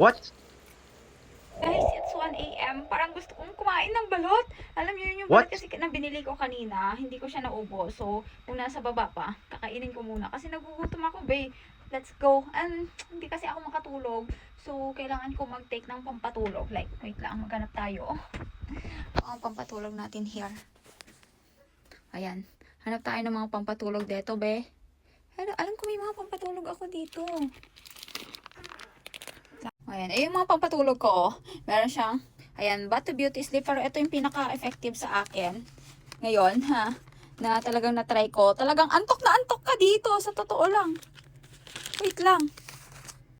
What? Guys, it's 1 a.m. Parang gusto kong kumain ng balot. Alam niyo yun yung What? balot kasi na binili ko kanina. Hindi ko siya naubo. So, kung nasa baba pa, kakainin ko muna. Kasi nagugutom ako, babe. Let's go. And hindi kasi ako makatulog. So, kailangan ko mag-take ng pampatulog. Like, wait lang, maghanap tayo. Ang pampatulog natin here. Ayan. Hanap tayo ng mga pampatulog dito, be. Alam ko may mga pampatulog ako dito. Ayan, yung mga pampatulog ko, oh. Meron siyang, ayan, Bath Beauty Sleep, pero ito yung pinaka-effective sa akin. Ngayon, ha, na talagang na-try ko. Talagang antok na antok ka dito, sa totoo lang. Wait lang.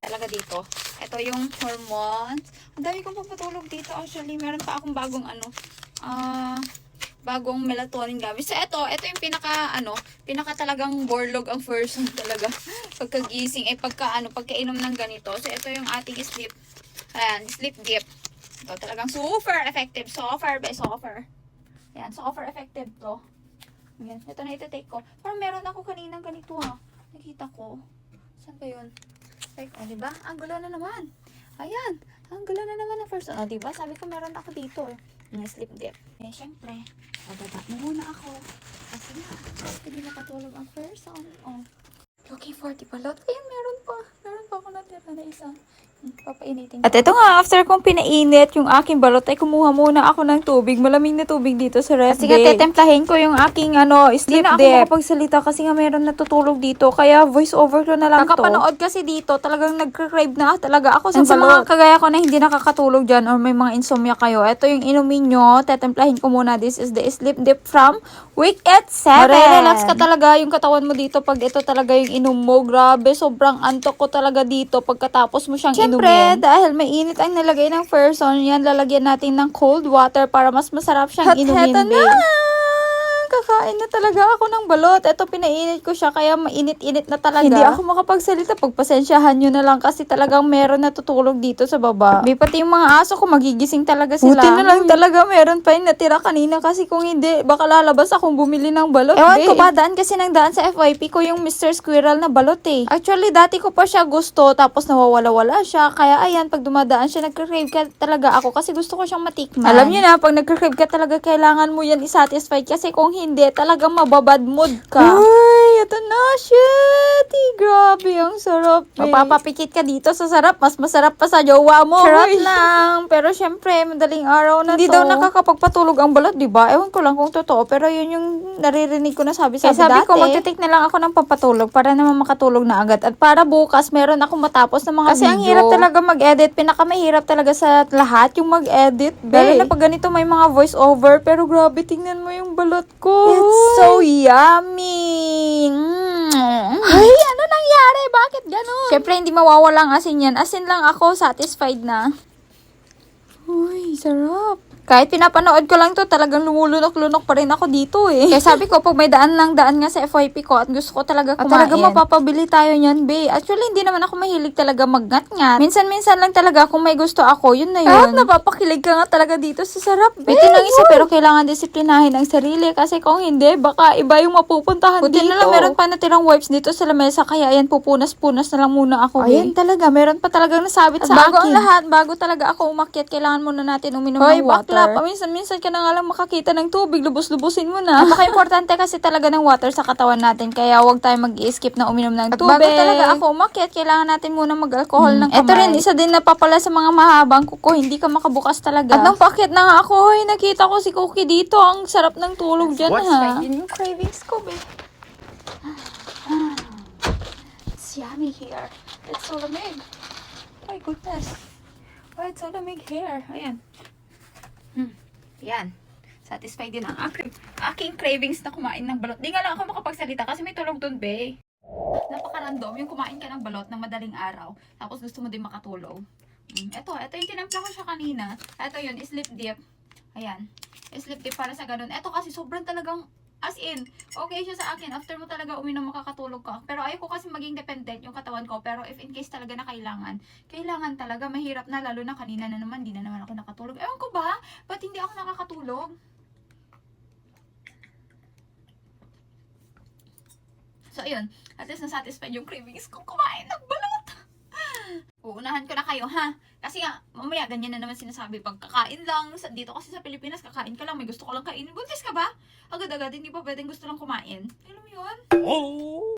Talaga dito. Ito yung hormones. Ang dami kong pampatulog dito, actually. Meron pa akong bagong, bagong melatonin gamit. So, ito yung pinaka talagang borlog ang version talaga. Pagkagising, pagkainom ng ganito. So, ito yung ating sleep, ayan, sleep dip. Ito talagang super effective. Super. Ayan, super effective to. Ayan, ito na ito-take ko. Parang meron ako kaninang ganito, ha. Nakita ko. Saan ba yun? Like, diba? Ang gulo na naman. Ayan, ang gulo na naman ng first. Diba? Sabi ko meron ako dito, na sleep dip. Eh, syempre, bababa na muna ako. Kasi nga, hindi nakatulog ang person. Looking for the balot. Ayun, meron pa ako natira na isa. Papainitin ko. At ito nga, after kong pinainit yung aking balot, ay kumuha muna ako ng tubig. Malamig na tubig dito sa ref. Kasi nga, tetemplahin ko yung aking sleep dip. Hindi na ako makapagsalita kasi nga meron natutulog dito. Kaya voice over ko na lang to. Kakapanood kasi dito, talagang nagka-crave na talaga ako sa balot. Sa mga kagaya ko na hindi nakakatulog dyan or may mga insomnia kayo, ito yung inumin nyo. Tetemplahin ko muna. This is the sleep dip from Week at 7. Marerelax ka talaga yung katawan mo dito pag ito talaga yung inom mo. Grabe, sobrang antok ko talaga dito pagkatapos mo siyang inumin. Siyempre, dahil mainit ang nilagay ng person, yan lalagyan natin ng cold water para mas masarap siyang inumin. Heto na! Kakain na talaga ako ng balot. Ito, pinainit ko siya, kaya mainit-init na talaga. Hindi ako makapagsalita. Pagpasensyahan nyo na lang kasi talagang meron natutulog dito sa baba. Di pati yung mga aso ko, magigising talaga sila. Buti na lang talaga meron pa yung natira kanina kasi kung hindi, baka lalabas akong bumili ng balot. Ewan ko ba, daan kasi nang daan sa FYP ko yung Mr. Squirrel na balot eh. Actually, dati ko pa siya gusto, tapos nawawala-wala siya. Kaya ayan, pag dumadaan siya, nagka-crave ka talaga ako kasi gusto ko siyang matikman. Alam niyo na, pag nagka-crave ka talaga, kailangan mo yan isatisfy kasi kung hindi, talagang mababad mood ka. Ay, ito na, shit. Grabe, ang sarap eh. Mapapapikit ka dito sa sarap. Mas masarap pa sa jowa mo. Charot lang. Pero syempre, madaling araw na hindi to. Hindi daw nakakapagpatulog ang balot, diba? Ewan ko lang kung totoo. Pero yun yung naririnig ko na sabi-sabi dati. Sabi ko, magtitik na lang ako ng pampatulog para naman makatulog na agad. At para bukas, meron akong matapos ng mga kasi video. Kasi ang hirap talaga mag-edit. Pinakamahirap talaga sa lahat yung mag-edit. Lalo na pag ganito may mga voice over. Pero grabe, tingnan mo yung balot ko. It's so yummy! Ay, ano nangyari? Bakit ganun? Siyempre, hindi mawawala ang asin yan. Asin lang ako, satisfied na. Uy, sarap. Kahit pinapanood ko lang to, talagang lumulunok-lunok pa rin ako dito eh. Kaya sabi ko, pag may daan nga sa FYP ko at gusto ko talaga kumain. At talaga mapapabili tayo niyan, be. Actually, hindi naman ako mahilig talaga magngat-ngat. Minsan-minsan lang talaga kung may gusto ako, yun na yun. At napapakilig ka nga talaga dito sa sarap, be. Ito nang isa, pero kailangan disiplinahin ang sarili kasi kung hindi, baka iba yung mapupuntahan dito. Buti na lang, meron pa natirang wipes dito sa lamesa, kaya ayan, pupunas-punas na lang muna ako, be. Ayan talaga, meron pa talagang nasabit sa akin. Bago ang lahat, bago talaga ako umakyat, kailangan muna natin uminom ng water. Paminsan-minsan ka na nga lang makakita ng tubig, lubos-lubusin mo na. Napaka-importante kasi talaga ng water sa katawan natin, kaya huwag tayo mag-i-skip na uminom ng tubig. Bago talaga ako umakyat, kailangan natin muna mag-alcohol ng kamay. Ito rin, isa din na papala sa mga mahabang kuko, hindi ka makabukas talaga. At nang paakyat na nga ako, nakita ko si Cookie dito, ang sarap ng tulog dyan ha. Yun yung cravings ko, be. It's yummy here. It's so lamig. My goodness. Why it's so lamig here? Ayan. Yan. Satisfied din ang aking cravings na kumain ng balot. Di nga lang ako makapagsalita kasi may tulog dun, be. Napaka-random yung kumain ka ng balot ng madaling araw. Tapos gusto mo din makatulog. Ito yung tinampla ko siya kanina. Ito yun, sleep dip. Ayan. Sleep dip para sa ganun. Ito kasi sobrang talagang as in, okay siya sa akin. After mo talaga uminom, makakatulog ka. Pero ayoko kasi maging dependent yung katawan ko. Pero if in case talaga na kailangan talaga, mahirap na. Lalo na kanina na naman, di na naman ako nakatulog. Ewan ko ba? Ba't hindi ako nakakatulog? So, ayun. At least nasatisfied yung cravings kong kumain ng balot. uunahan ko na kayo, ha? Kasi nga, mamaya, ganyan na naman sinasabi. Pag kakain lang, dito kasi sa Pilipinas, kakain ka lang, may gusto ko lang kainin. Buntis ka ba? Agad-agad, hindi pa pwedeng gusto lang kumain. Alam mo yun? Oh!